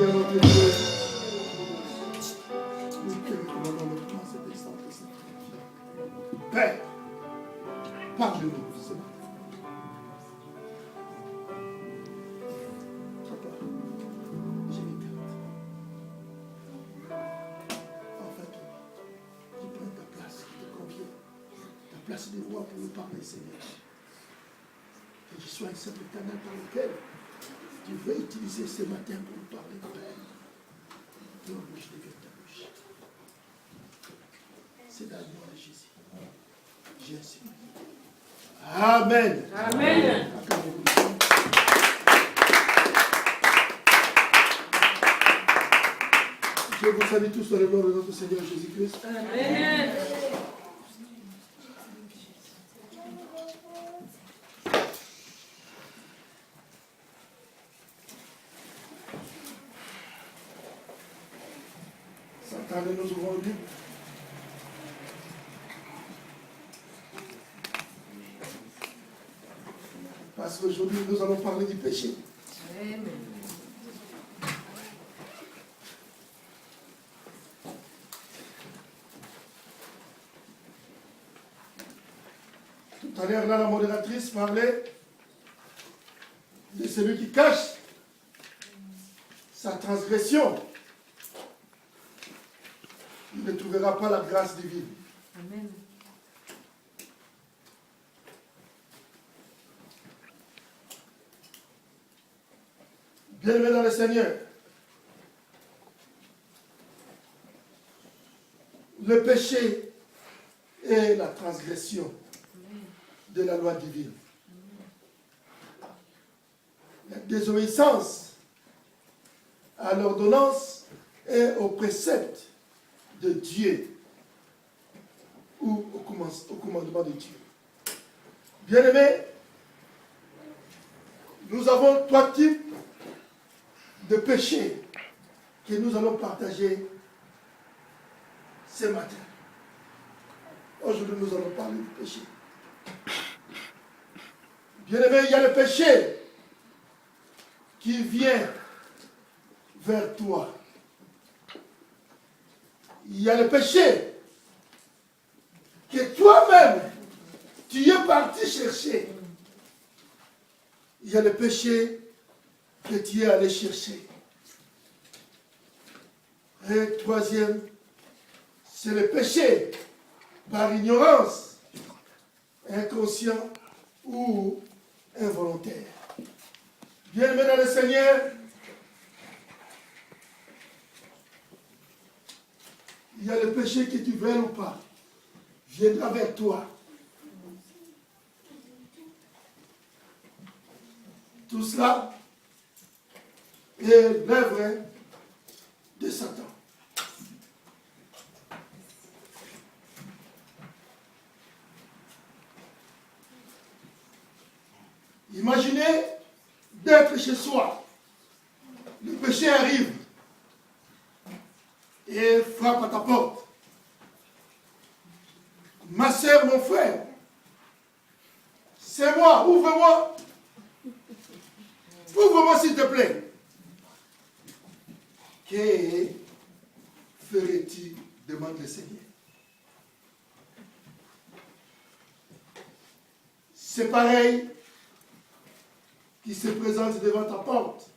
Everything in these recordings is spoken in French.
Seigneur notre Dieu, nous te recommandons maintenant cet instant. Père, parle-nous ce matin. Papa, je m'écarte. Enfin, tu prends ta place qui te convient. Ta place de roi pour nous parler, Seigneur. Que je sois un simple canal par lequel tu veux utiliser ce matin pour nous parler, Père. Ton bouche devient ta bouche. C'est dans le nom de Jésus. J'ai ainsi prié. Amen. Amen. Je vous salue tous dans le nom de notre Seigneur Jésus-Christ. Amen. Satan, nous ouvrons le livre. Parce qu'aujourd'hui, nous allons parler du péché. Amen. Tout à l'heure, là, la modératrice parlait de celui qui cache sa transgression. Il ne trouvera pas la grâce divine. Amen. Bien-aimés dans le Seigneur, le péché est la transgression de la loi divine. La désobéissance à l'ordonnance et au précepte de Dieu ou au commandement de Dieu. Bien-aimés, nous avons trois types de péchés que nous allons partager ce matin. Aujourd'hui, nous allons parler du péché. Bien-aimés, il y a le péché qui vient vers toi. Il y a le péché que toi-même, tu es parti chercher. Il y a le péché que tu es allé chercher. Et troisième, c'est le péché par ignorance, inconscient ou involontaire. Bien-aimé dans le Seigneur, il y a le péché que tu veux ou pas, viendra vers toi. Tout cela est l'œuvre de Satan. Imaginez d'être chez soi. Le péché arrive et frappe à ta porte. Ma sœur, mon frère, c'est moi, ouvre-moi. Ouvre-moi s'il te plaît. Que ferais-tu? Demande le Seigneur. C'est pareil qui se présente devant ta porte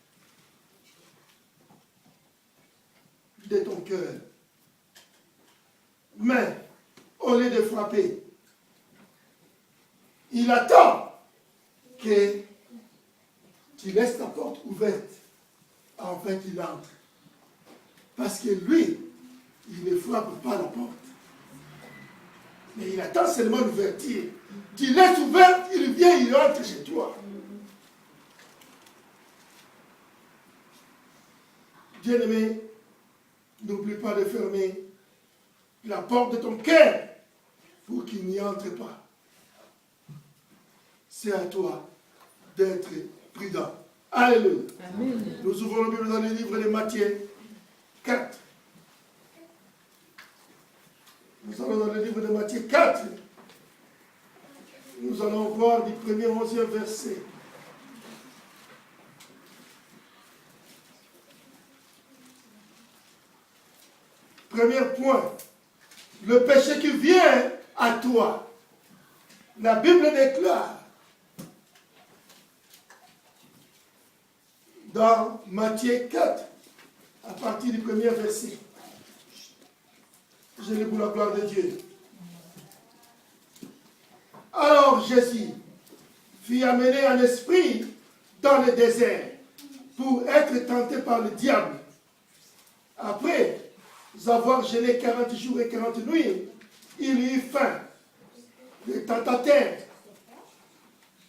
de ton cœur. Mais, au lieu de frapper, il attend que tu laisses ta porte ouverte afin qu'il entre. Parce que lui, il ne frappe pas la porte. Mais il attend seulement l'ouverture. Tu laisses ouverte, il vient, il entre chez toi. Bien-aimé, n'oublie pas de fermer la porte de ton cœur pour qu'il n'y entre pas. C'est à toi d'être prudent. Alléluia. Amen. Nous ouvrons la Bible dans le livre de Matthieu 4. Nous allons dans le livre de Matthieu 4. Nous allons voir du premier au 11e verset. Premier point, le péché qui vient à toi. La Bible déclare dans Matthieu 4, à partir du premier verset. Je lis pour la gloire de Dieu. Alors Jésus fut amené en esprit dans le désert pour être tenté par le diable. Après avoir jeûné 40 jours et 40 nuits, il eut faim. Le tentateur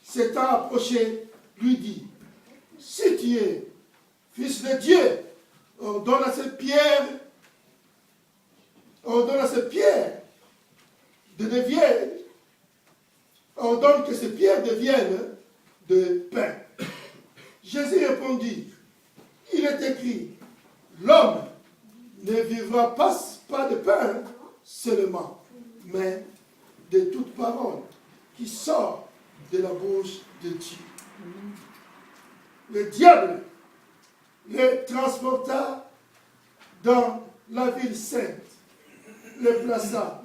s'étant approché, lui dit, si tu es fils de Dieu, ordonne à cette pierre de devienne, ordonne que ces pierres deviennent de pain. Jésus répondit, il est écrit, l'homme ne vivra pas de pain seulement, mais de toute parole qui sort de la bouche de Dieu. Le diable le transporta dans la ville sainte, le plaça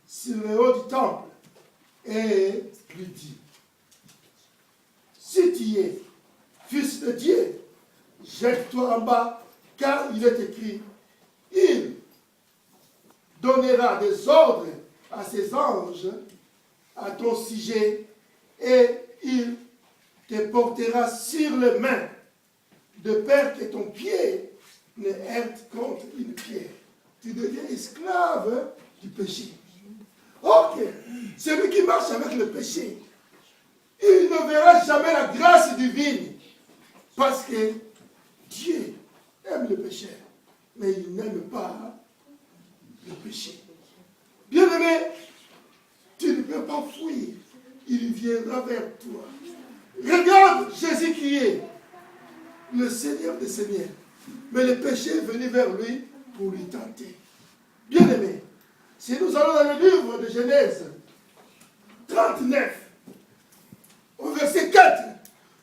sur le haut du temple et lui dit, si tu es fils de Dieu, jette-toi en bas, car il est écrit, il donnera des ordres à ses anges à ton sujet et il te portera sur les mains de peur que ton pied ne heurte contre une pierre. Tu deviens esclave du péché. Ok, celui qui marche avec le péché, il ne verra jamais la grâce divine parce que Dieu aime le péché, mais il n'aime pas le péché. Bien-aimé, tu ne peux pas fuir, il viendra vers toi. Regarde Jésus qui est le Seigneur des Seigneurs, mais le péché est venu vers lui pour lui tenter. Bien-aimé, si nous allons dans le livre de Genèse 39, au verset 4,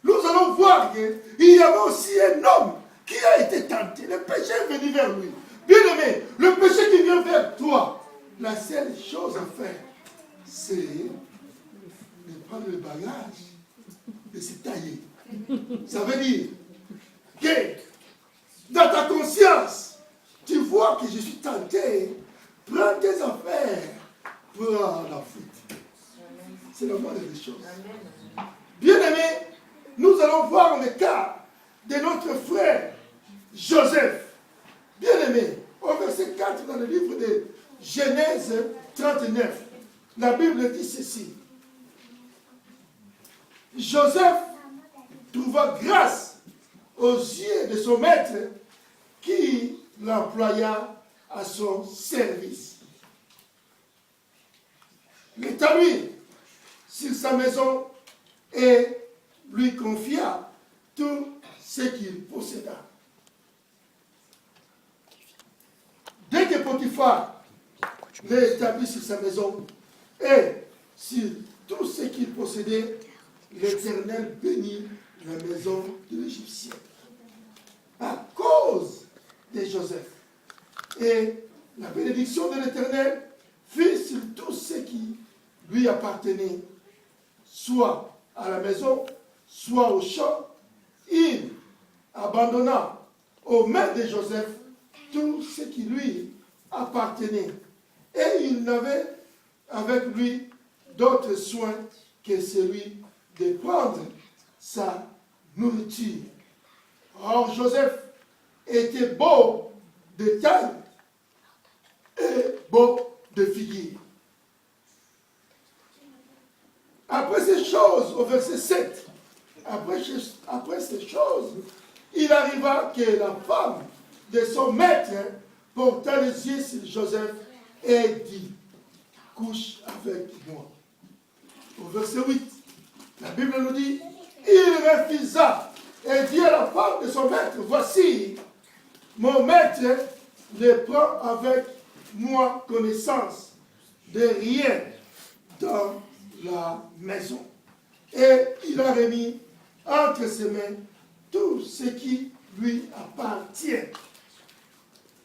nous allons voir qu'il y avait aussi un homme qui a été tenté. Le péché est venu vers lui. Bien-aimé, le péché qui vient vers toi, la seule chose à faire, c'est de prendre le bagage, de se tailler. Ça veut dire que dans ta conscience, tu vois que je suis tenté, prends tes affaires, prends la fuite. C'est la moindre des choses. Bien-aimé, nous allons voir le cas de notre frère Joseph. Bien-aimé, au verset 4 dans le livre de Genèse 39, la Bible dit ceci. Joseph trouva grâce aux yeux de son maître qui l'employa à son service. Il établit sur sa maison et lui confia tout ce qu'il posséda. Dès que Potiphar l'établit sur sa maison et sur tout ce qu'il possédait, l'Éternel bénit la maison de l'Égyptien à cause de Joseph. Et la bénédiction de l'Éternel fut sur tout ce qui lui appartenait, soit à la maison, soit au champ. Il abandonna aux mains de Joseph tout ce qui lui appartenait. Et il n'avait avec lui d'autre soin que celui de prendre sa nourriture. Or Joseph était beau de taille et beau de figure. Après ces choses, au verset 7, après ces choses, il arriva que la femme de son maître porta les yeux sur Joseph et dit, couche avec moi. Au verset 8, la Bible nous dit, il refusa et dit à la femme de son maître, voici, mon maître ne prend avec moi connaissance de rien dans la maison. Et il a remis entre ses mains tout ce qui lui appartient.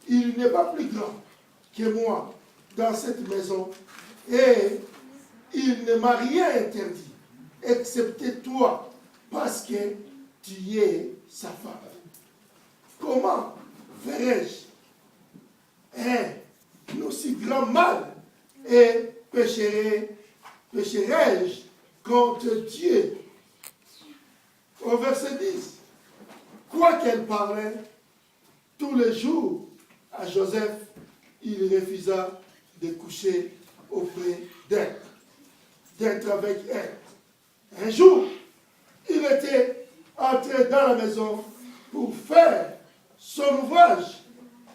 Il n'est pas plus grand que moi dans cette maison et il ne m'a rien interdit, excepté toi, parce que tu es sa femme. Comment ferais-je un aussi grand mal et pécherai-je contre Dieu? Au verset 10, quoi qu'elle parlait tous les jours à Joseph, il refusa de coucher auprès d'elle, d'être avec elle. Un jour, il était entré dans la maison pour faire son ouvrage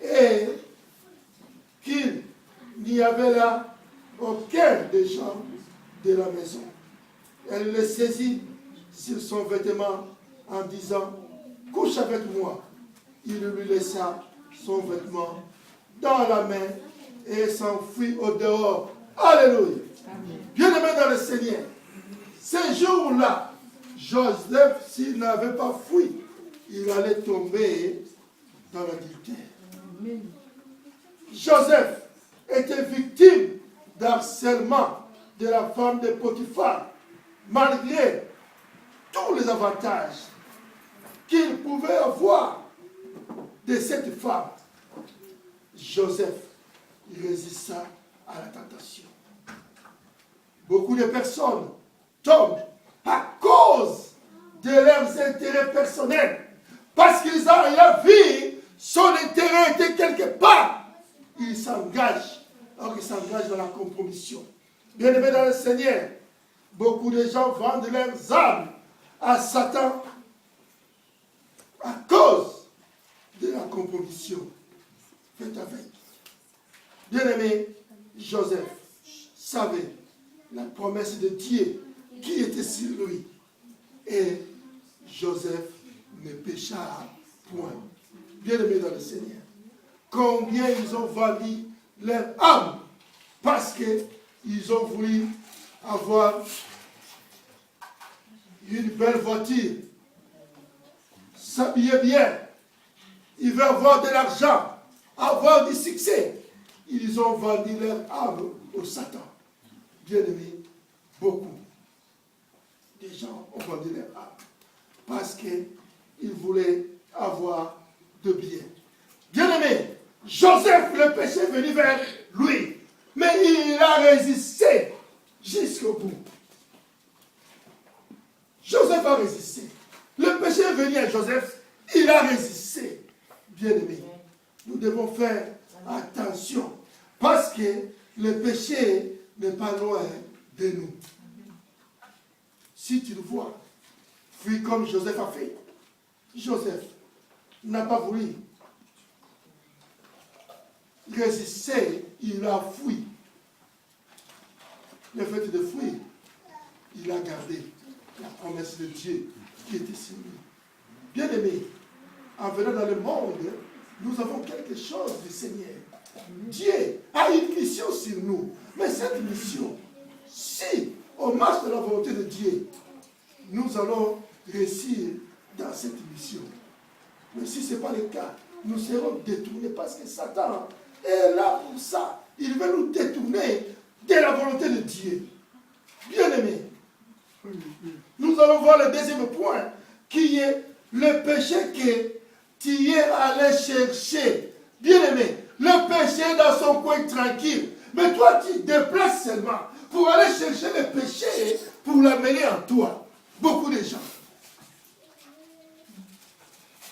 et qu'il n'y avait là aucun des gens de la maison. Elle le saisit sur son vêtement en disant « Couche avec moi ». Il lui laissa son vêtement dans la main et s'enfuit au dehors. Alléluia. Bien-aimé dans le Seigneur, ces jours-là, Joseph, s'il n'avait pas fui, il allait tomber dans l'adultère. Joseph était victime d'harcèlement de la femme de Potiphar, malgré tous les avantages qu'il pouvait avoir de cette femme. Joseph résista à la tentation. Beaucoup de personnes tombent à cause de leurs intérêts personnels, parce qu'ils ont rien vu, son intérêt était quelque part. Ils s'engagent, alors qu'ils s'engagent dans la compromission. Bien-aimés dans le Seigneur, beaucoup de gens vendent leurs âmes à Satan à cause de la compromission faite avec. Bien-aimé, Joseph savait la promesse de Dieu qui était sur lui. Et Joseph ne pécha point. Bien-aimé dans le Seigneur, combien ils ont vendu leur âme parce qu'ils ont voulu avoir une belle voiture, s'habiller bien, ils veulent avoir de l'argent, avoir du succès. Ils ont vendu leur âme au Satan. Bien-aimé, beaucoup de gens ont vendu leur âme parce qu'ils voulaient avoir de bien. Bien-aimé, Joseph, le péché est venu vers lui, mais il a résisté jusqu'au bout. Joseph a résisté. Le péché est venu à Joseph, il a résisté. Bien-aimé, nous devons faire attention parce que le péché n'est pas loin de nous. Si tu le vois, fuis comme Joseph a fait. Joseph n'a pas voulu résister, il a fui. Le fait de fuir, il a gardé la promesse de Dieu qui était sur lui. Bien-aimé, en venant dans le monde, nous avons quelque chose du Seigneur. Dieu a une mission sur nous. Mais cette mission, si on marche de la volonté de Dieu, nous allons réussir dans cette mission. Mais si ce n'est pas le cas, nous serons détournés parce que Satan est là pour ça. Il veut nous détourner de la volonté de Dieu. Bien-aimés, nous allons voir le deuxième point, qui est le péché que tu es allé chercher. Bien-aimé, le péché est dans son coin tranquille. Mais toi, tu te déplaces seulement pour aller chercher le péché, pour l'amener en toi. Beaucoup de gens.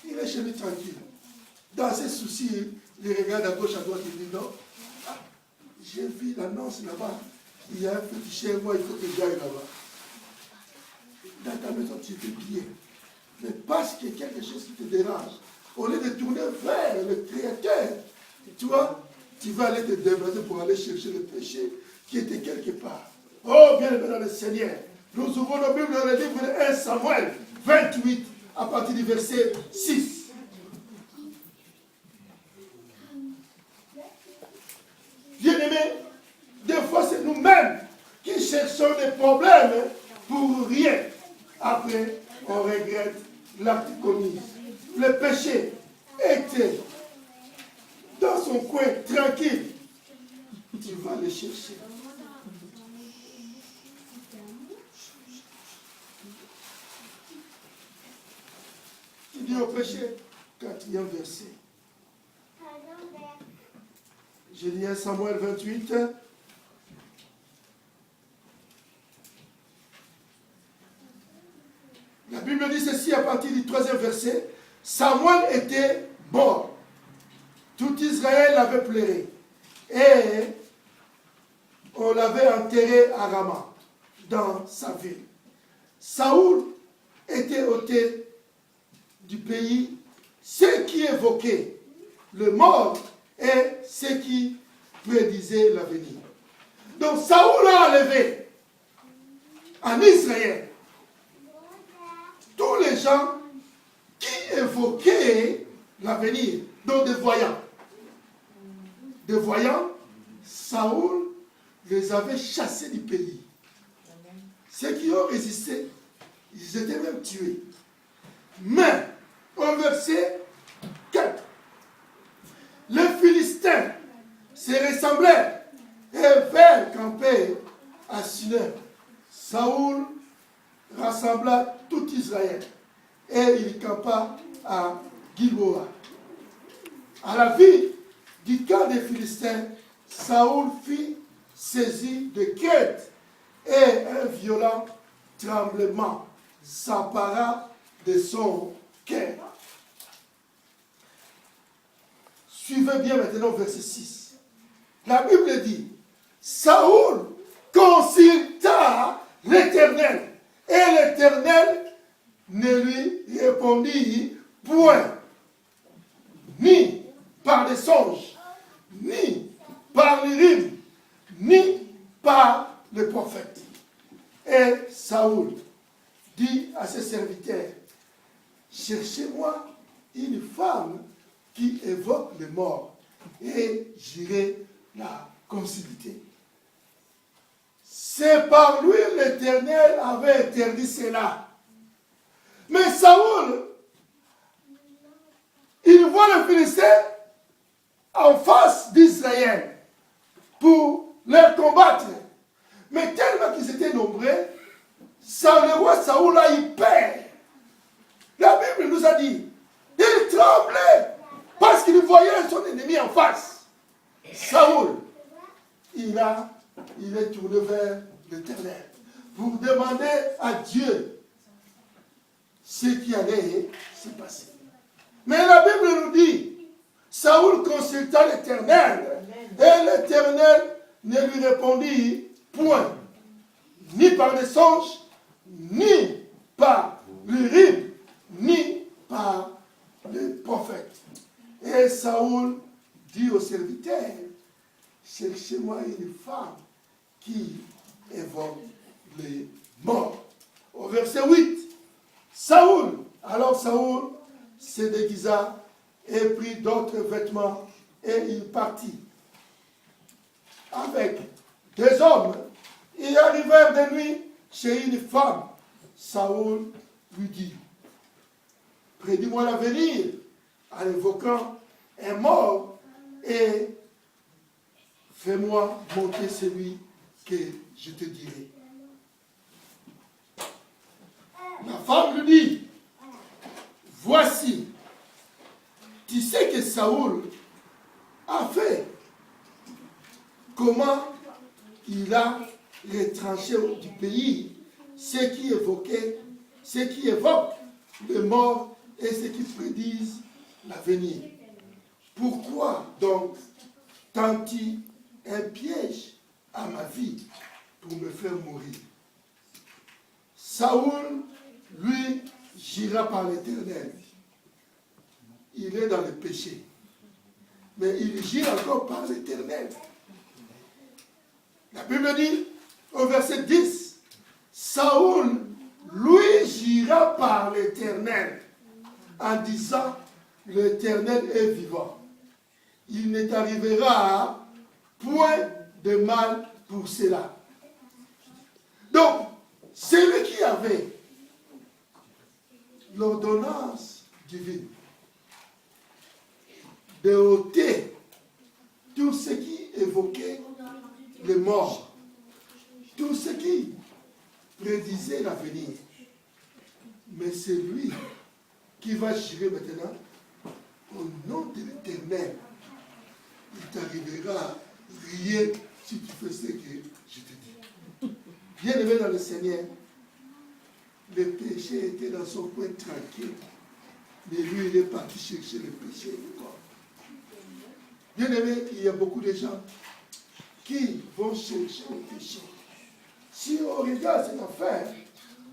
Il est chez lui tranquille. Dans ses soucis, il regarde à gauche, à droite, il dit non. Ah, j'ai vu l'annonce là-bas. Il y a un petit chez moi, il faut que j'aille là-bas. Dans ta maison, tu vis bien. Mais parce qu'il y a quelque chose qui te dérange, au lieu de tourner vers le Créateur, tu vois, tu vas aller te déplacer pour aller chercher le péché qui était quelque part. Oh, bien-aimé dans le Seigneur, nous ouvrons nos Bibles dans le livre de 1 Samuel 28, à partir du verset 6. Bien-aimé, des fois c'est nous-mêmes qui cherchons des problèmes pour rien. Après, on regrette l'acte commis. Le péché était dans son coin tranquille. tu vas les chercher. Tu dis au péché, 4e verset. Je lis 1 Samuel 28. La Bible dit ceci à partir du 3e verset. Samuel était mort. Tout Israël l'avait pleuré. Et on l'avait enterré à Rama, dans sa ville. Saoul était ôté du pays, ce qui évoquait le mort et ce qui prédisait l'avenir. Donc Saoul a enlevé en Israël tous les gens qui évoquaient l'avenir, donc des voyants. Des voyants, Saoul les avait chassés du pays. Ceux qui ont résisté, ils étaient même tués. Mais, au verset 4, les Philistins se ressemblaient et vinrent camper à Sunem. Saoul rassembla tout Israël et il campa à Gilboa. À la vue du camp des Philistins, Saoul fut saisi de crainte et un violent tremblement s'empara de son cœur. Suivez bien maintenant verset 6. La Bible dit, Saoul consulta l'Éternel et l'Éternel ne lui répondit point, ni par des songes, ni par les rimes, ni par les prophètes. Et Saoul dit à ses serviteurs, cherchez-moi une femme qui évoque les morts, et j'irai la consulter. C'est par lui l'Éternel avait interdit cela. Mais Saoul, il voit les Philistins en face d'Israël pour les combattre. Mais tellement qu'ils étaient nombreux, le roi Saoul a eu peur. La Bible nous a dit, il tremblait parce qu'il voyait son ennemi en face. Saoul, il est tourné vers l'Éternel pour demander à Dieu ce qui allait se passer. Mais la Bible nous dit, Saoul consulta l'Éternel et l'Éternel ne lui répondit point, ni par des songes, ni par le rime, ni par les prophètes. Et Saoul dit aux serviteurs, cherchez-moi une femme qui évoque les morts. Au verset 8, alors Saoul se déguisa et prit d'autres vêtements et il partit avec des hommes. Ils arrivèrent de nuit chez une femme. Saoul lui dit, prédis-moi l'avenir en évoquant un mort et fais-moi monter celui que je te dirai. La femme lui dit, voici, tu sais que Saoul a fait, comment il a retranché du pays ce qui évoque les morts et ce qui prédisent l'avenir. Pourquoi donc tends-tu un piège à ma vie pour me faire mourir? Saoul, lui, gira par l'Éternel. Il est dans le péché. Mais il gira encore par l'Éternel. La Bible dit, au verset 10, Saoul, lui, gira par l'Éternel en disant, l'Éternel est vivant. Il ne t'arrivera point de mal pour cela. Donc, celui qui avait l'ordonnance divine de ôter tout ce qui évoquait les morts, tout ce qui prédisait l'avenir. Mais c'est lui qui va jurer maintenant au nom de l'Éternel. Il t'arrivera rien si tu fais ce que je te dis. Bien-aimé dans le Seigneur, le péché était dans son coin tranquille. Mais lui, il est parti chercher le péché. Bien-aimé, il y a beaucoup de gens qui vont chercher le péché. Si on regarde cette affaire,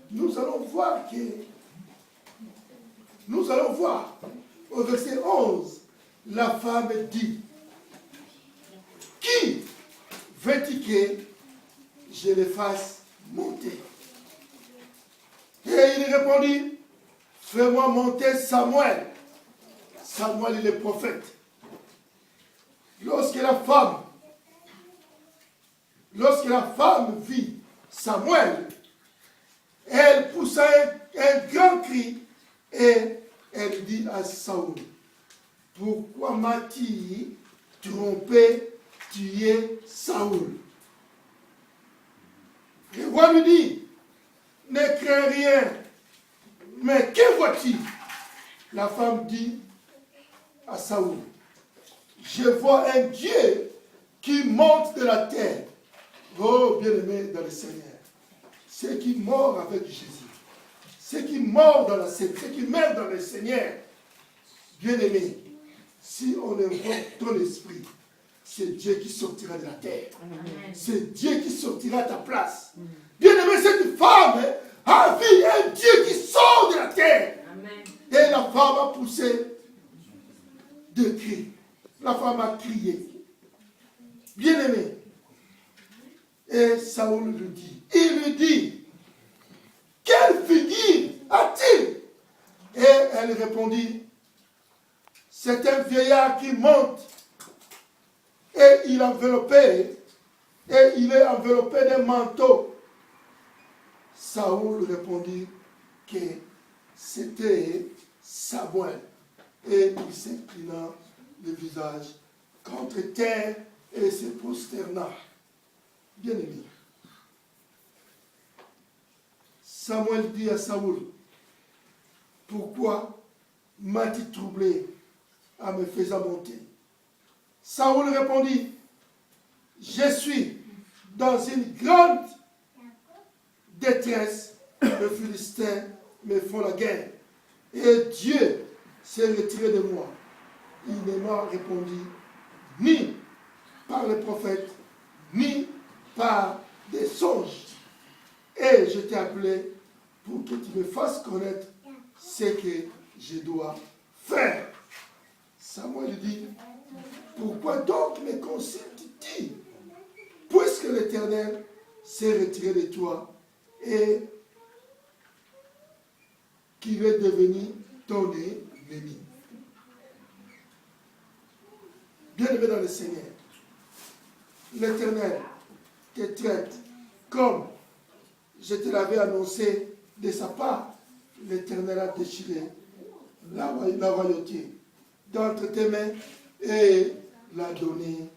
nous allons voir au verset 11, la femme dit, qui veut-il que je le fasse monter? Et il répondit, fais-moi monter Samuel. Samuel est le prophète. Lorsque la femme vit Samuel, elle poussa un grand cri et elle dit à Saoul, pourquoi m'as-tu trompé, tué Saoul? Le roi lui dit, ne crains rien, mais que vois-tu? La femme dit à Saoul, je vois un Dieu qui monte de la terre. Oh, bien-aimé dans le Seigneur, ceux qui meurent avec Jésus, ceux qui meurent dans la Seigneur, ceux qui meurent dans le Seigneur, bien-aimé, si on invoque ton esprit, c'est Dieu qui sortira de la terre. C'est Dieu qui sortira à ta place. Bien-aimé, cette femme a vu un Dieu qui sort de la terre. Amen. Et la femme a poussé deux cris. La femme a crié. Bien-aimé. Et Saoul lui dit, il lui dit, quelle figure a-t-il? Et elle répondit, c'est un vieillard qui monte. Et il est enveloppé d'un manteau. Saoul répondit que c'était Samuel. Et il s'inclina le visage contre terre et se prosterna. Bien-aimé. Samuel dit à Saoul, pourquoi m'as-tu troublé en me faisant monter? Saoul répondit, je suis dans une grande détresse, les Philistins me font la guerre, et Dieu s'est retiré de moi. Il ne m'a répondu ni par les prophètes, ni par des songes. Et je t'ai appelé pour que tu me fasses connaître ce que je dois faire. Samuel dit, pourquoi donc me consultes-tu, puisque l'Éternel s'est retiré de toi et qu'il est devenu ton ennemi? Bien-aimé dans le Seigneur, l'Éternel te traite comme je te l'avais annoncé de sa part. L'Éternel a déchiré la royauté d'entre tes mains et l'a donné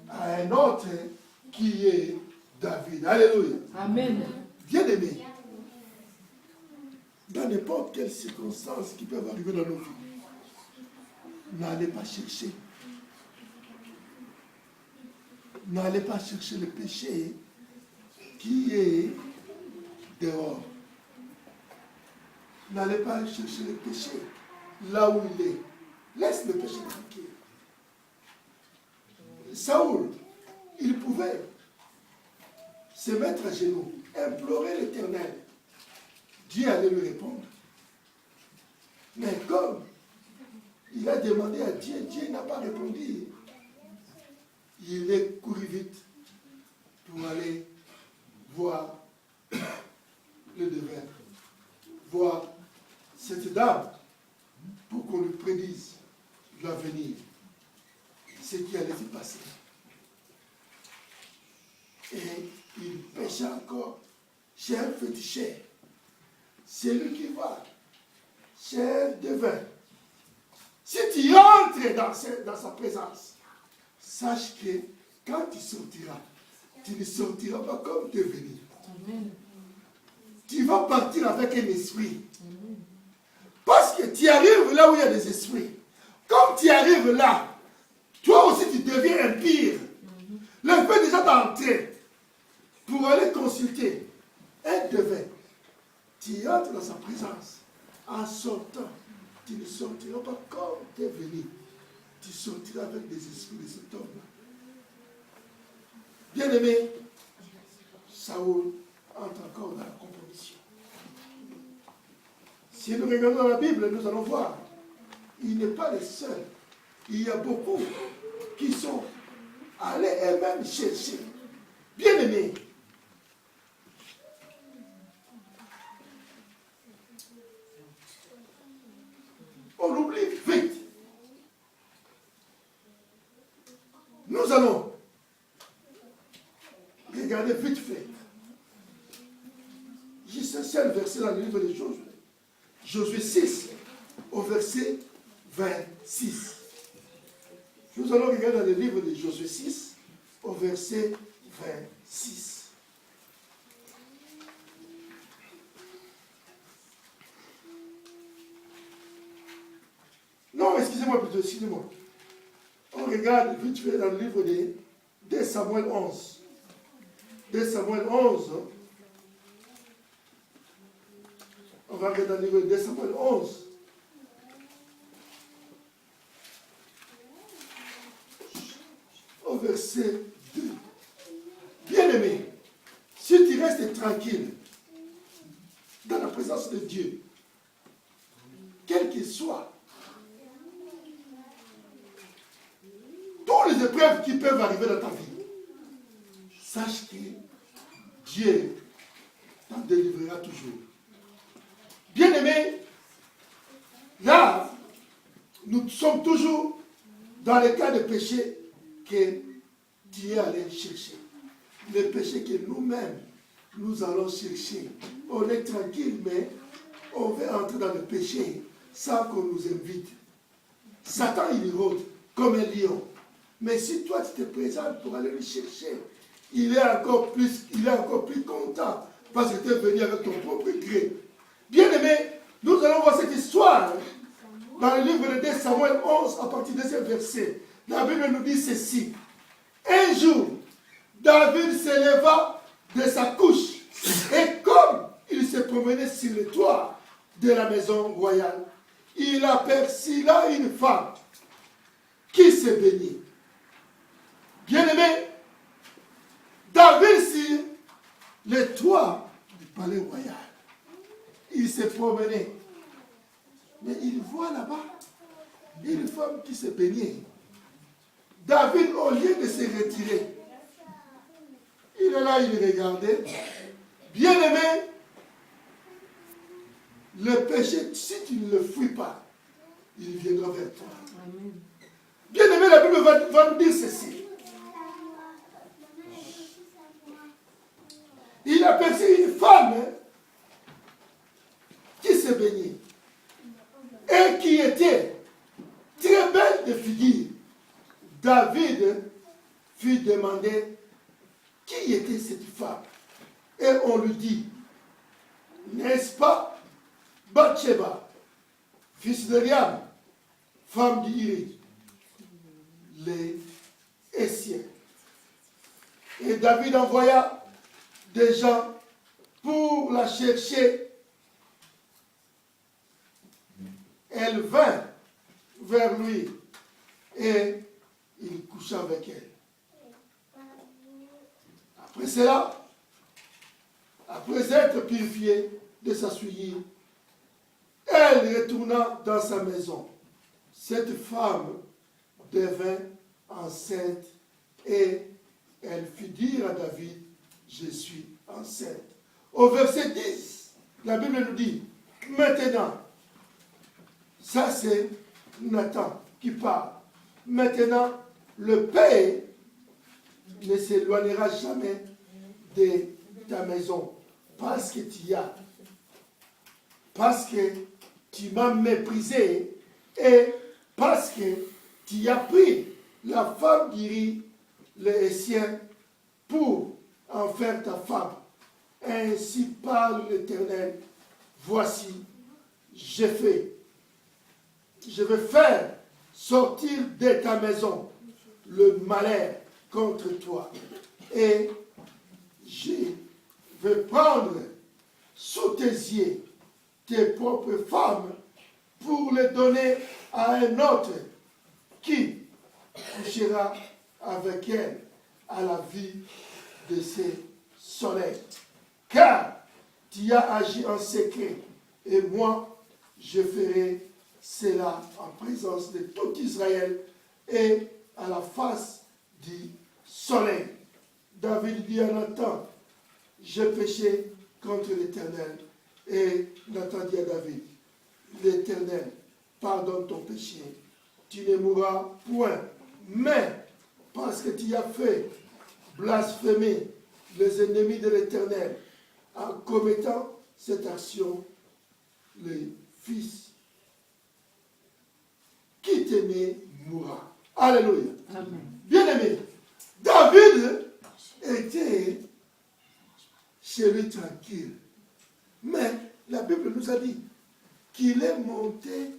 à un autre qui est David. Alléluia. Amen. Bien-aimé, dans n'importe quelle circonstance qui peuvent arriver dans nos vies, n'allez pas chercher. N'allez pas chercher le péché qui est dehors. N'allez pas chercher le péché là où il est. Laisse le péché tranquille. Saoul, il pouvait se mettre à genoux, implorer l'Éternel. Dieu allait lui répondre. Mais comme il a demandé à Dieu, Dieu n'a pas répondu. Il est couru vite pour aller voir le devin, voir cette dame, pour qu'on lui prédise l'avenir, ce qui allait se passer. Et il pécha encore chez un féticheur. C'est lui qui va chez un devin. Si tu entres dans sa présence, sache que quand tu sortiras, tu ne sortiras pas comme tu es venu. Amen. Tu vas partir avec un esprit. Amen. Parce que tu arrives là où il y a des esprits. Comme tu arrives là, toi aussi tu deviens impire. L'esprit déjà t'a entré pour aller consulter un devin. Tu entres dans sa présence. En sortant, tu ne sortiras pas comme tu es venu. Tu sortiras avec des esprits de cet homme-là. Bien-aimé, Saoul entre encore dans la compromission. Si nous regardons dans la Bible, nous allons voir, il n'est pas le seul. Il y a beaucoup qui sont allés eux-mêmes chercher. Bien-aimé, on oublie vite. Nous allons regarder vite fait. Juste un seul verset dans le livre de Josué. Josué 6, au verset 26. Nous allons regarder dans le livre de Josué 6, au verset 26. Non, excusez-moi plutôt, excusez-moi. On regarde vite fait dans le livre de 2 Samuel 11. 2 Samuel 11. On va regarder dans le livre de 2 Samuel 11. Au verset 2. Bien-aimé, si tu restes tranquille dans la présence de Dieu, quel qu'il soit, toutes les épreuves qui peuvent arriver dans ta vie, sache que Dieu t'en délivrera toujours. Bien-aimé, là, nous sommes toujours dans le cas de péché que Dieu est allé chercher. Le péché que nous-mêmes, nous allons chercher. On est tranquille, mais on veut entrer dans le péché sans qu'on nous invite. Satan, il rôde comme un lion. Mais si toi, tu te présentes pour aller le chercher, il est encore plus content parce que tu es venu avec ton propre gré. Bien-aimé, nous allons voir cette histoire dans le livre de 2 Samuel 11 à partir de ce verset. La Bible nous dit ceci. Un jour, David se leva de sa couche et comme il se promenait sur le toit de la maison royale, il aperçut là une femme qui se baignait. Bien-aimé, David sur le toit du palais royal. Il se promenait. Mais il voit là-bas une femme qui se baignait. David, au lieu de se retirer, il est là, il regardait. Bien-aimé, le péché, si tu ne le fuis pas, il viendra vers toi. Amen. Bien-aimé, la Bible va nous dire ceci. Il aperçut une femme qui se baignait et qui était très belle de figure. David fut demandé qui était cette femme. Et on lui dit, n'est-ce pas Bathsheba, fils de Riam, femme d'Iri, les Essiens. Et David envoya des gens pour la chercher. Elle vint vers lui et il coucha avec elle. Après cela, après être purifiée de sa souillure, elle retourna dans sa maison. Cette femme devint enceinte et elle fit dire à David, je suis enceinte. Au verset 10, la Bible nous dit, maintenant, ça c'est Nathan qui parle. Maintenant, le Père ne s'éloignera jamais de ta maison parce que tu m'as méprisé et parce que tu as pris la femme d'Iri les Hessiens pour en faire ta femme. Ainsi parle l'Éternel. Voici, je vais faire sortir de ta maison le malheur contre toi. Et je vais prendre sous tes yeux tes propres femmes pour les donner à un autre qui couchera avec elle à la vue de ses soleils. Car tu as agi en secret, et moi, je ferai cela en présence de tout Israël et à la face du soleil. David dit à Nathan, j'ai péché contre l'Éternel. Et Nathan dit à David, l'Éternel pardonne ton péché, tu ne mourras point. Mais parce que tu as fait blasphémer les ennemis de l'Éternel en commettant cette action, le fils qui t'aimait mourra. Alléluia. Amen. Bien-aimé, David était chez lui tranquille. Mais la Bible nous a dit qu'il est monté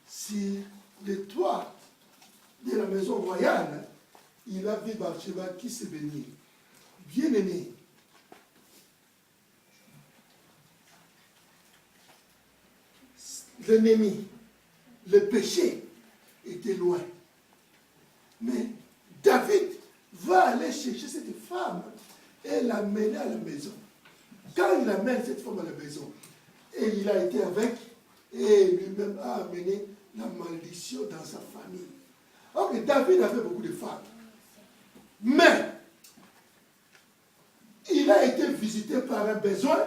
sur le toit de la maison royale. Il a vu Bathsheba qui se baignait. Bien-aimé, l'ennemi, le péché était loin. Mais David va aller chercher cette femme et l'amener à la maison. Quand il amène cette femme à la maison, et il a été avec, et lui-même a amené la malédiction dans sa famille. Donc David avait beaucoup de femmes. Mais, il a été visité par un besoin.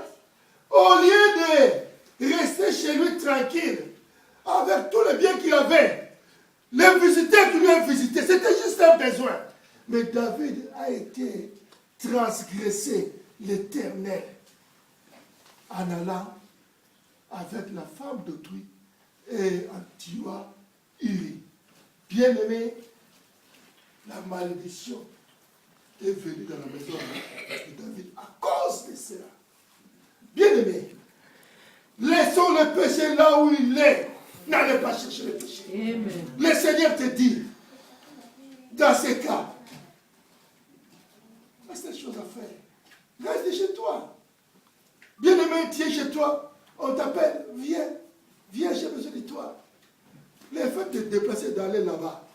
Au lieu de rester chez lui tranquille, avec tous les biens qu'il avait, les visiteurs qui lui ont visité, c'était juste un besoin. Mais David a été transgressé l'Éternel en allant avec la femme d'autrui et en tuant Uri. Bien-aimé, la malédiction est venue dans la maison de David à cause de cela. Bien-aimé, laissons le péché là où il est. N'allez pas chercher le péché. Amen. Le Seigneur te dit, dans ces cas, reste des choses à faire. Reste chez toi. Bien-aimé, tu es chez toi. On t'appelle, viens. Viens, j'ai besoin de toi. Le fait de te déplacer, d'aller là-bas,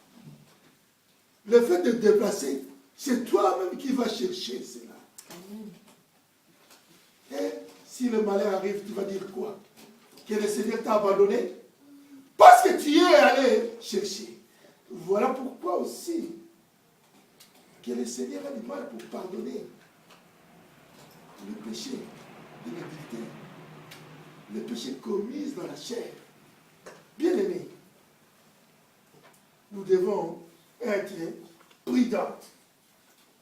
le fait de te déplacer, c'est toi-même qui vas chercher cela. Et si le malheur arrive, tu vas dire quoi? Que le Seigneur t'a abandonné? Parce que tu es allé chercher. Voilà pourquoi aussi que le Seigneur a du mal pour pardonner le péché de l'adultère, le péché commis dans la chair. Bien-aimés, nous devons être prudents,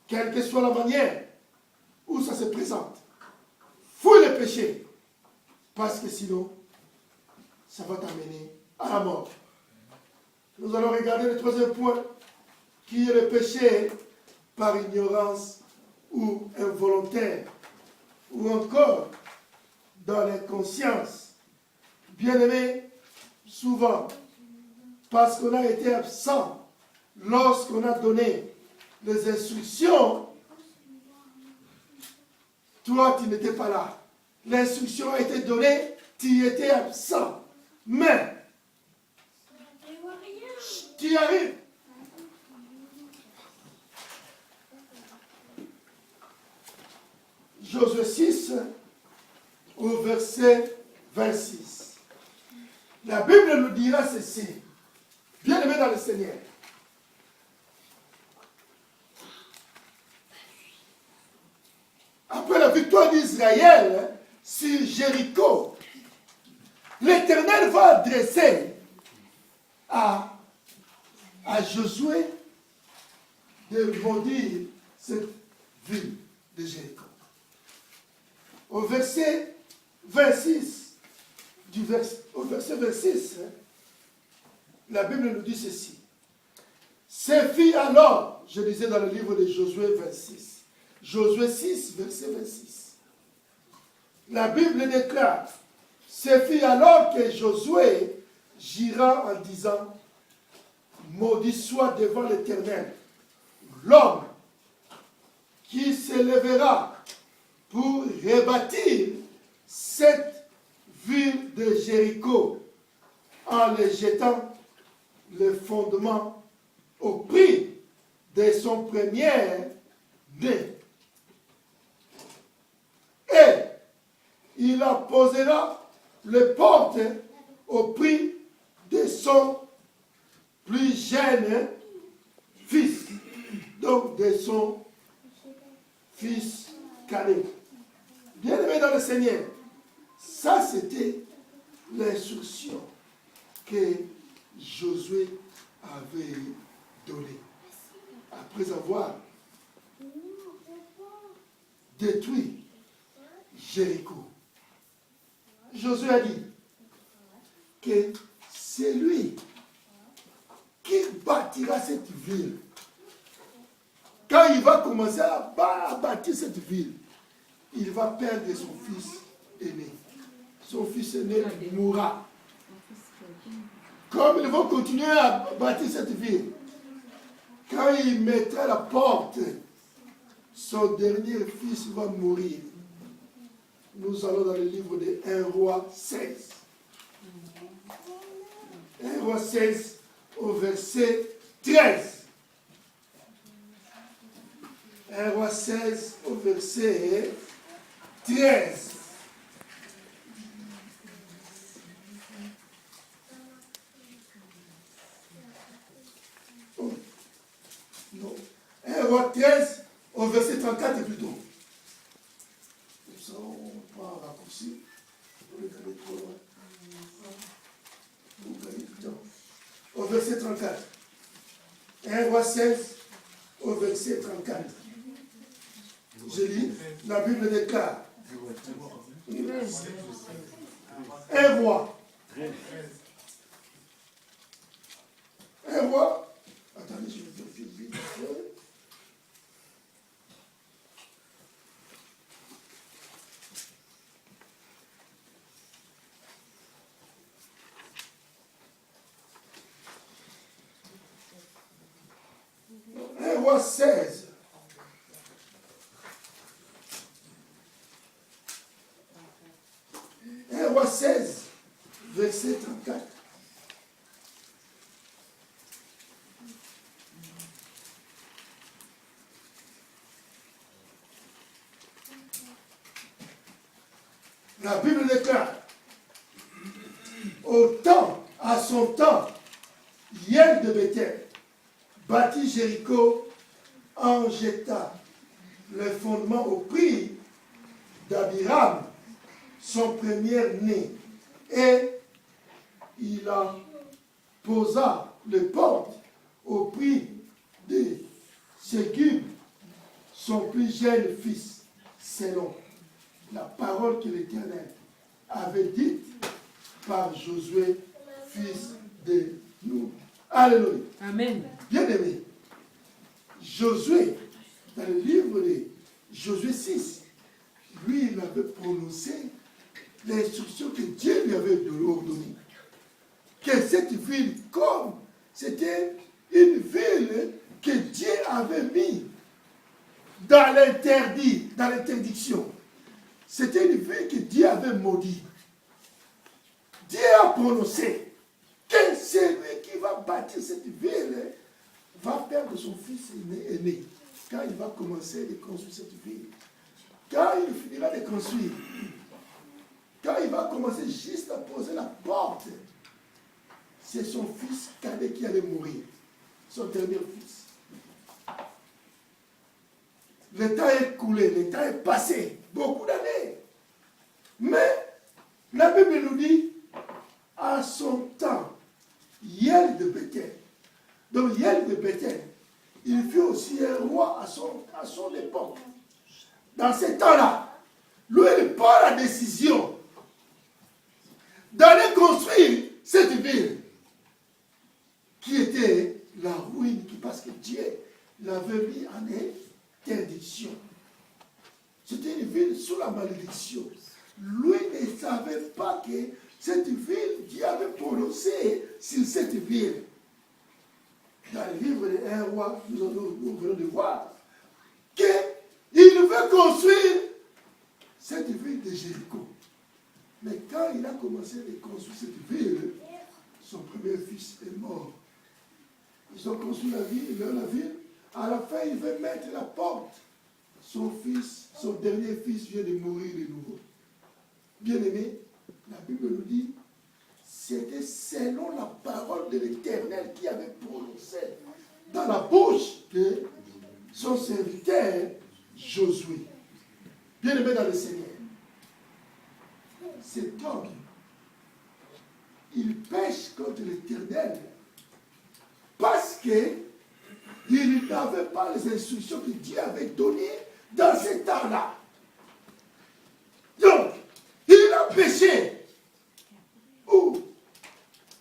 quelle que soit la manière où ça se présente. Fouille le péché, parce que sinon, ça va t'amener à la mort. Nous allons regarder le troisième point, qui est le péché par ignorance ou involontaire, ou encore dans l'inconscience. Bien-aimé, souvent, parce qu'on a été absent lorsqu'on a donné les instructions, toi, tu n'étais pas là. L'instruction a été donnée, tu étais absent. Mais, tu y arrives. Josué 6, au verset 26. La Bible nous dira ceci. Bien-aimés dans le Seigneur. Après la victoire d'Israël sur Jéricho, l'Éternel va adresser à Josué de maudire cette ville de Jéricho. Au verset 26, au verset 26, la Bible nous dit ceci. Ce fut alors je disais dans le livre de Josué 26. Josué 6, verset 26. La Bible déclare, ce fut alors que Josué gira en disant, maudit soit devant l'Éternel l'homme qui s'élèvera pour rebâtir cette ville de Jéricho en le jetant le fondement au prix de son premier né. Et il en posera les portes au prix de son plus jeune fils, donc de son fils cadet. Bien-aimé dans le Seigneur, ça c'était l'instruction que Josué avait donnée. Après avoir détruit Jéricho, Josué a dit que c'est lui qui bâtira cette ville. Quand il va commencer à bâtir cette ville, il va perdre son fils aîné. Son fils aîné mourra. Comme ils vont continuer à bâtir cette ville, quand il mettra la porte, son dernier fils va mourir. Nous allons dans le livre de 1 roi 16. 1 roi 16 au verset 13. 1 roi 16 au verset 13. Oh, non. 1 roi 13 au verset 34 plutôt. Ça, on va raccourcir. On est allé trop loin. Vous gagnez du temps. Au verset 34. 1 roi 16 au verset 34. Je lis, la Bible déclare. Un roi. Un roi. Attendez, je vais vérifier vite. Un roi 16. Un roi 16, verset 34. La Bible déclare, à son temps, Hiel de Bethel bâtit Jéricho en jeta le fondement au prix d'Abiram, son premier-né, et il en posa les portes au prix de Ségub, son plus jeune fils, selon la parole que l'Éternel avait dite par Josué, fils de Nun. Alléluia. Amen. Bien-aimé, Josué, dans le livre de Josué 6, lui, il avait prononcé l'instruction que Dieu lui avait ordonnée. Que cette ville, comme c'était une ville que Dieu avait mis dans l'interdit, dans l'interdiction. C'était une ville que Dieu avait maudit. Dieu a prononcé que celui qui va bâtir cette ville va perdre son fils aîné quand il va commencer à construire cette ville. Quand il finira de construire, quand il va commencer juste à poser la porte, c'est son fils cadet qui allait mourir, son dernier fils. Le temps est coulé, le temps est passé, beaucoup d'années. Mais la Bible nous dit, à son temps, Hiel de Bethel. Donc Hiel de Bethel, il fut aussi un roi à son époque. Dans ce temps-là, lui, il prend la décision d'aller construire cette ville qui était la ruine, parce que Dieu l'avait mis en interdiction. C'était une ville sous la malédiction. Lui ne savait pas que cette ville, Dieu avait prononcé sur cette ville. Dans le livre de 1 roi, nous venons de voir qu'il veut construire cette ville de Jéricho. Mais quand il a commencé à construire cette ville, son premier fils est mort. Ils ont construit la ville. À la fin, il veut mettre la porte. Son fils, son dernier fils vient de mourir de nouveau. Bien aimé, la Bible nous dit, c'était selon la parole de l'Éternel qui avait prononcé dans la bouche de son serviteur Josué. Bien aimé dans le Seigneur. Cet homme, il pêche contre l'Éternel parce qu'il n'avait pas les instructions que Dieu avait données dans ce temps-là. Donc, il a péché. Ou,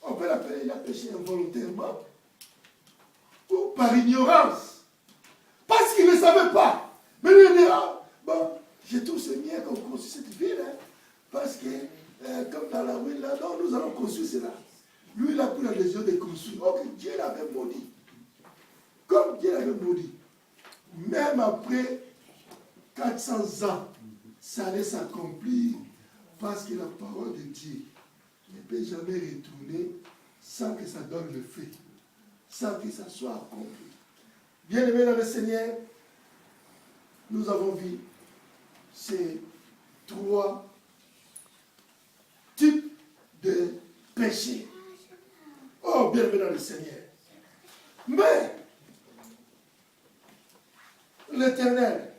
on peut l'appeler, il a péché involontairement. Ou par ignorance. Parce qu'il ne savait pas. Mais lui, il dira, bon, j'ai tout ce bien qu'on construit cette ville, hein, parce que, comme dans la ville là, non, nous allons construire cela. Lui, il a pris la décision de construire. Oh, que Dieu l'avait maudit. Comme Dieu l'avait maudit. Même après 400 ans, ça allait s'accomplir parce que la parole de Dieu ne peut jamais retourner sans que ça donne le fait, sans que ça soit accompli. Bien-aimés dans le Seigneur, nous avons vu ces 3 types de péchés. Oh, bien-aimés dans le Seigneur. Mais l'Éternel,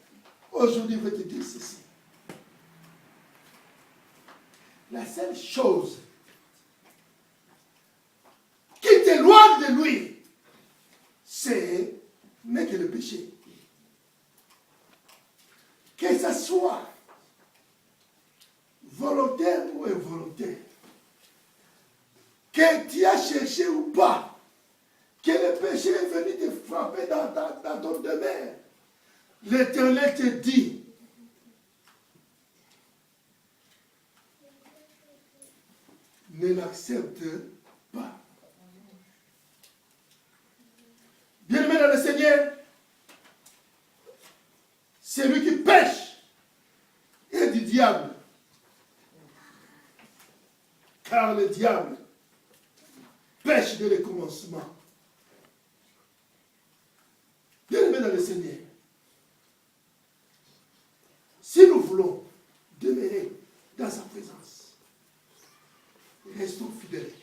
aujourd'hui, veut te dire ceci. La seule chose qui t'éloigne de lui, c'est n'est que le péché. Que ce soit volontaire ou involontaire, que tu as cherché ou pas, que le péché est venu te frapper dans ton demeure, l'Éternel te dit, ne l'accepte pas. Bien-aimé dans le Seigneur, celui qui pêche est du diable. Car le diable pêche dès le commencement. Bien-aimé dans le Seigneur, si nous voulons demeurer dans sa présence, restons fidèles.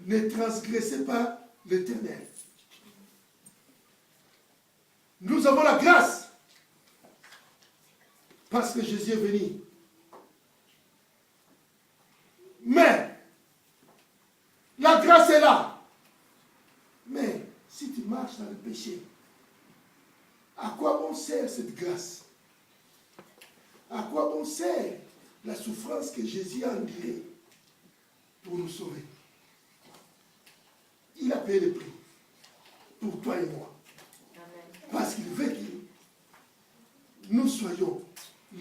Ne transgressez pas l'Éternel. Nous avons la grâce parce que Jésus est venu. Mais la grâce est là. Mais si tu marches dans le péché, à quoi bon sert cette grâce? À quoi bon sert la souffrance que Jésus a endurée pour nous sauver? Il a payé le prix pour toi et moi. Parce qu'il veut que nous soyons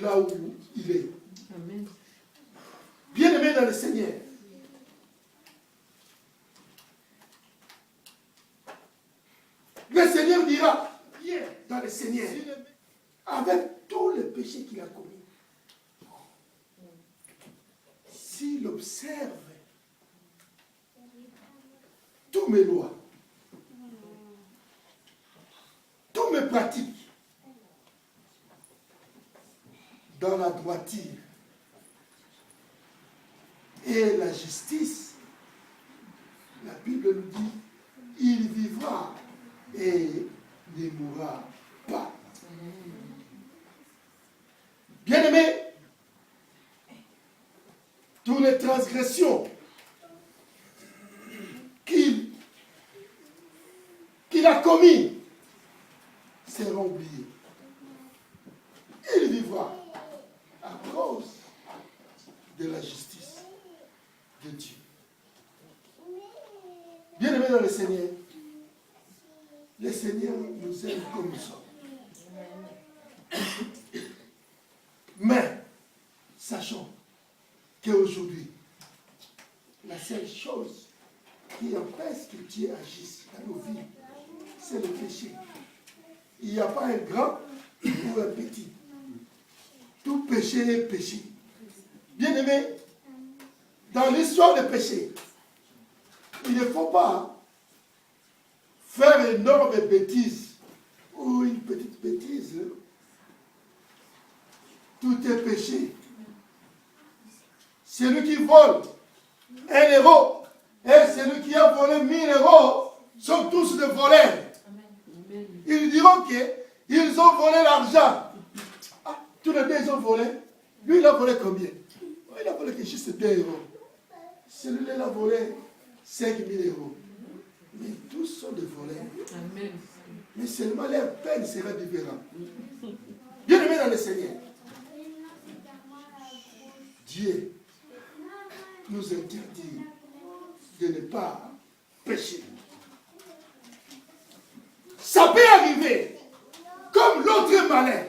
là où il est. Amen. Bien-aimés dans le Seigneur, le Seigneur dira, viens dans le Seigneur, avec tous les péchés qu'il a commis. S'il observe tous mes lois, tous mes pratiques, dans la droiture et la justice, la Bible nous dit, il vivra et ne mourra pas. Bien-aimés, toutes les transgressions qu'il a commises seront oubliées. Il vivra à cause de la justice de Dieu. Bien-aimés dans le Seigneur, Le Seigneur nous aime comme nous sommes. Mais, sachons qu'aujourd'hui, la seule chose qui empêche que Dieu agisse dans nos vies, c'est le péché. Il n'y a pas un grand ou un petit. Tout péché est péché. Bien-aimé, dans l'histoire du péché, il ne faut pas faire une énorme bêtise ou une petite bêtise. Tout est péché. Celui qui vole 1 euro et celui qui a volé 1000 euros sont tous des voleurs. Ils diront qu'ils ont volé l'argent. Ah, tous les deux, ils ont volé. Lui, il a volé combien? Il a volé juste 2 euros. Celui-là, il a volé 5000 euros. Mais tous sont des voleurs. Amen. Mais seulement leur peine sera différente. Bien aimé dans le Seigneur. Dieu nous interdit de ne pas pécher. Ça peut arriver, comme l'autre malin.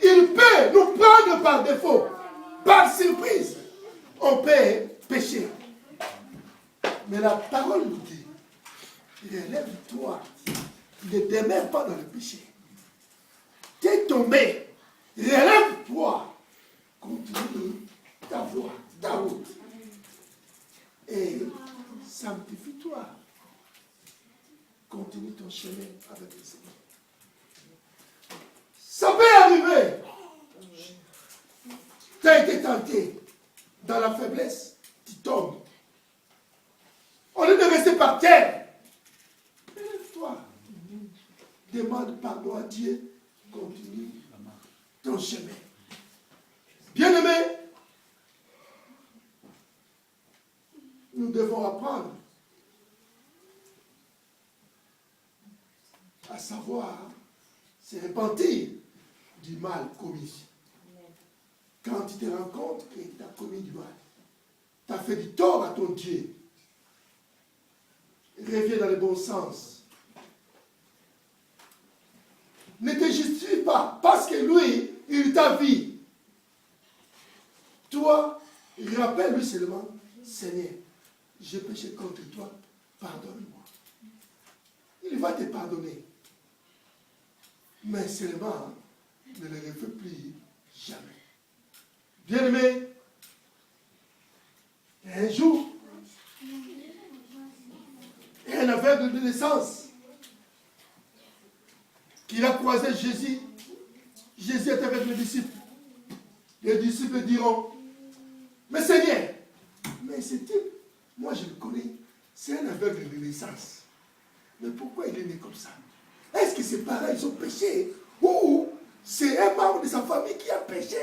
Il peut nous prendre par défaut, par surprise. On peut pécher. Mais la parole nous dit, relève-toi, ne demeure pas dans le péché. T'es tombé, relève-toi, continue ta voie, ta route. Et sanctifie-toi. Continue ton chemin avec le Seigneur. Ça peut arriver. Tu as été tenté dans la faiblesse, tu tombes. Au lieu de rester par terre, lève-toi. Demande pardon à Dieu. Continue ton chemin. Bien-aimé, nous devons apprendre à savoir se repentir du mal commis. Quand tu te rends compte que tu as commis du mal, tu as fait du tort à ton Dieu, reviens dans le bon sens. Ne te justifie pas parce que lui, il t'a vu. Toi, rappelle-lui seulement, Seigneur, j'ai péché contre toi, pardonne-moi. Il va te pardonner. Mais seulement, ne le refais plus jamais. Bien-aimé, un jour, un aveugle de naissance, qu'il a croisé Jésus. Jésus est avec les disciples. Les disciples diront, mais Seigneur, mais ce type, moi je le connais, c'est un aveugle de naissance. Mais pourquoi il est né comme ça? Est-ce que ses parents ils ont péché? Ou c'est un membre de sa famille qui a péché?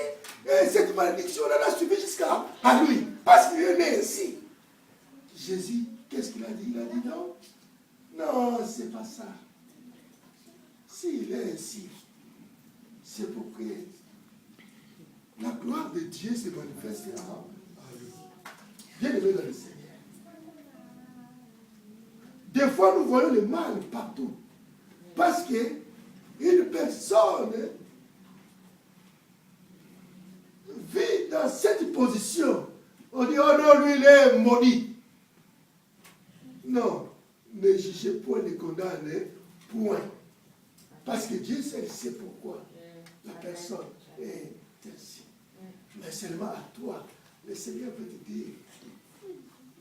Et cette malédiction l'a suivi jusqu'à lui, parce qu'il est né ainsi. Jésus, qu'est-ce qu'il a dit? Il a dit non. Non, c'est pas ça. S'il est ainsi, c'est pour que la gloire de Dieu se manifestera en lui. Bien-aimé dans le Seigneur. Des fois, nous voyons le mal partout. Parce qu'une personne vit dans cette position. On dit, oh non, lui, il est maudit. Non, ne jugez point, ne condamnez point. Parce que Dieu sait pourquoi la personne est ainsi. Mais seulement à toi, le Seigneur peut te dire,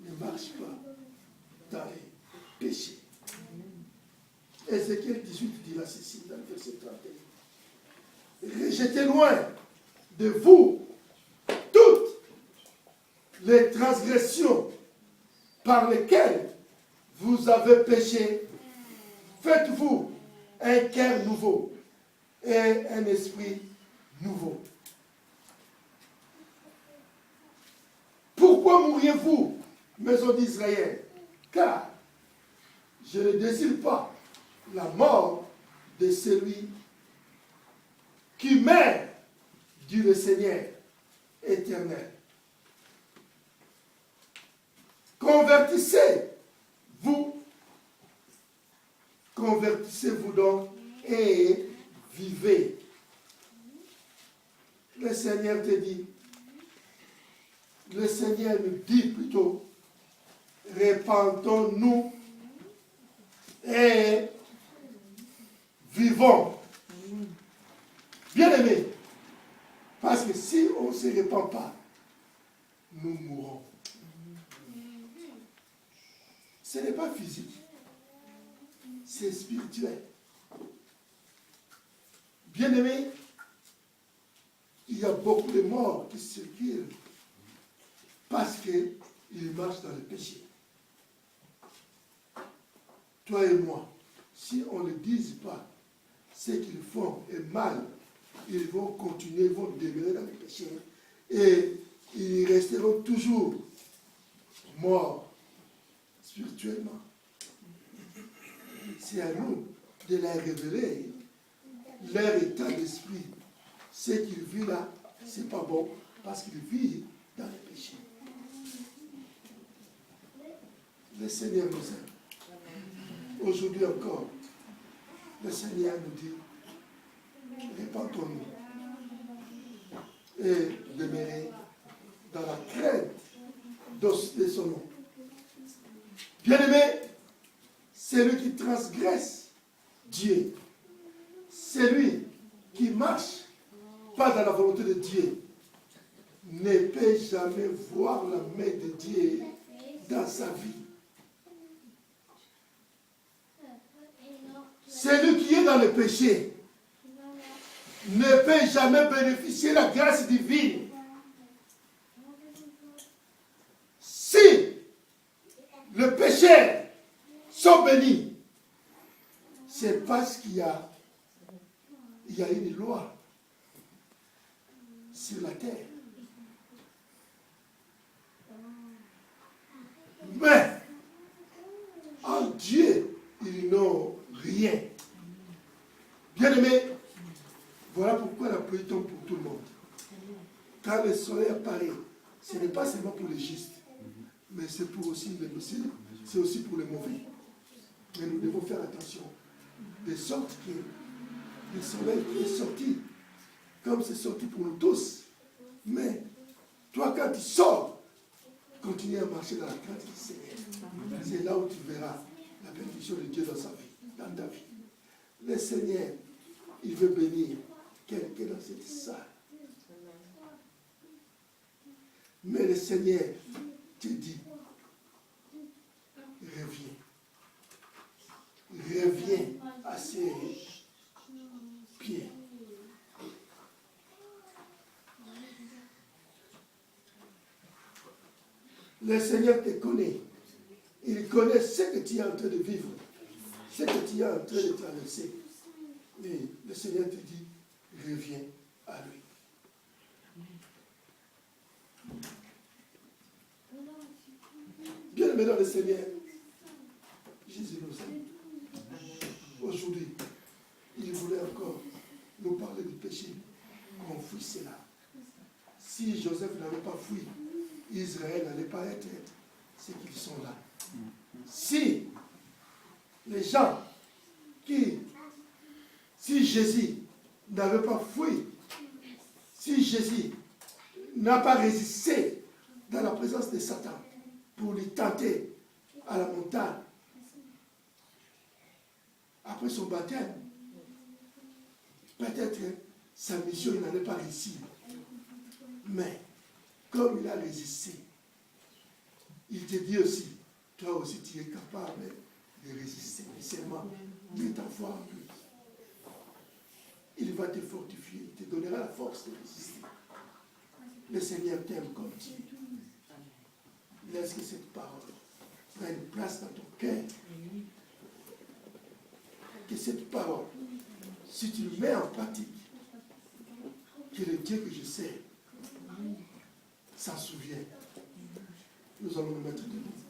ne marche pas dans les péchés. Ézéchiel 18 dira ceci dans le verset 31. Rejetez loin de vous toutes les transgressions par lesquelles vous avez péché. Faites-vous un cœur nouveau et un esprit nouveau. Pourquoi mourriez-vous, maison d'Israël? Car je ne désire pas la mort de celui qui meurt, dit le Seigneur éternel. convertissez-vous donc et vivez. Le Seigneur te dit, le Seigneur nous dit plutôt, répandons-nous et vivons. Bien aimé, parce que si on ne se répand pas, nous mourrons. Ce n'est pas physique, c'est spirituel. Bien aimé, il y a beaucoup de morts qui circulent parce qu'ils marchent dans le péché. Toi et moi, si on ne dise pas ce qu'ils font est mal, ils vont continuer, ils vont demeurer dans le péché et ils resteront toujours morts spirituellement. C'est à nous de leur révéler leur état d'esprit. Ce qu'ils vivent là, c'est pas bon parce qu'ils vivent dans le péché. Le Seigneur nous aime. Aujourd'hui encore, le Seigneur nous dit, répandons-nous et demeurez dans la crainte de son nom. Bien-aimé, celui qui transgresse Dieu, celui qui marche pas dans la volonté de Dieu, ne peut jamais voir la main de Dieu dans sa vie. Celui qui est dans le péché ne peut jamais bénéficier de la grâce divine. Si le pécheur sont bénis, c'est parce qu'il y a une loi sur la terre. Mais en Dieu, ils n'ont rien. Bien-aimé, voilà pourquoi la pluie tombe pour tout le monde. Quand le soleil apparaît, ce n'est pas seulement pour les justes, mais c'est aussi pour les mauvais. Mais nous devons faire attention, de sorte que le soleil est sorti, comme c'est sorti pour nous tous. Mais toi, quand tu sors, continue à marcher dans la crainte du Seigneur. C'est là où tu verras la bénédiction de Dieu dans sa vie, dans ta vie. Le Seigneur, il veut bénir quelqu'un dans cette salle. Mais le Seigneur te dit, reviens. Reviens à ses pieds. Le Seigneur te connaît. Il connaît ce que tu es en train de vivre, ce que tu es en train de traverser. Et le Seigneur te dit, reviens à lui. Bien aimé dans le Seigneur, Jésus nous aime. Aujourd'hui, il voulait encore nous parler du péché, qu'on fuit cela. Si Joseph n'avait pas fui, Israël n'allait pas être ce qu'ils sont là. Si les gens si Jésus n'avait pas fui, si Jésus n'a pas résisté dans la présence de Satan pour lui tenter à la montagne, après son baptême, peut-être sa mission n'allait pas réussir. Mais comme il a résisté, il te dit aussi, toi aussi tu es capable de résister. Mais seulement, mets ta foi en lui. Il va te fortifier, il te donnera la force de résister. Le Seigneur t'aime comme tu es. Laisse que cette parole prenne une place dans ton cœur. Que cette parole, si tu le mets en pratique, que le Dieu que je sais s'en souvient. Nous allons nous mettre debout.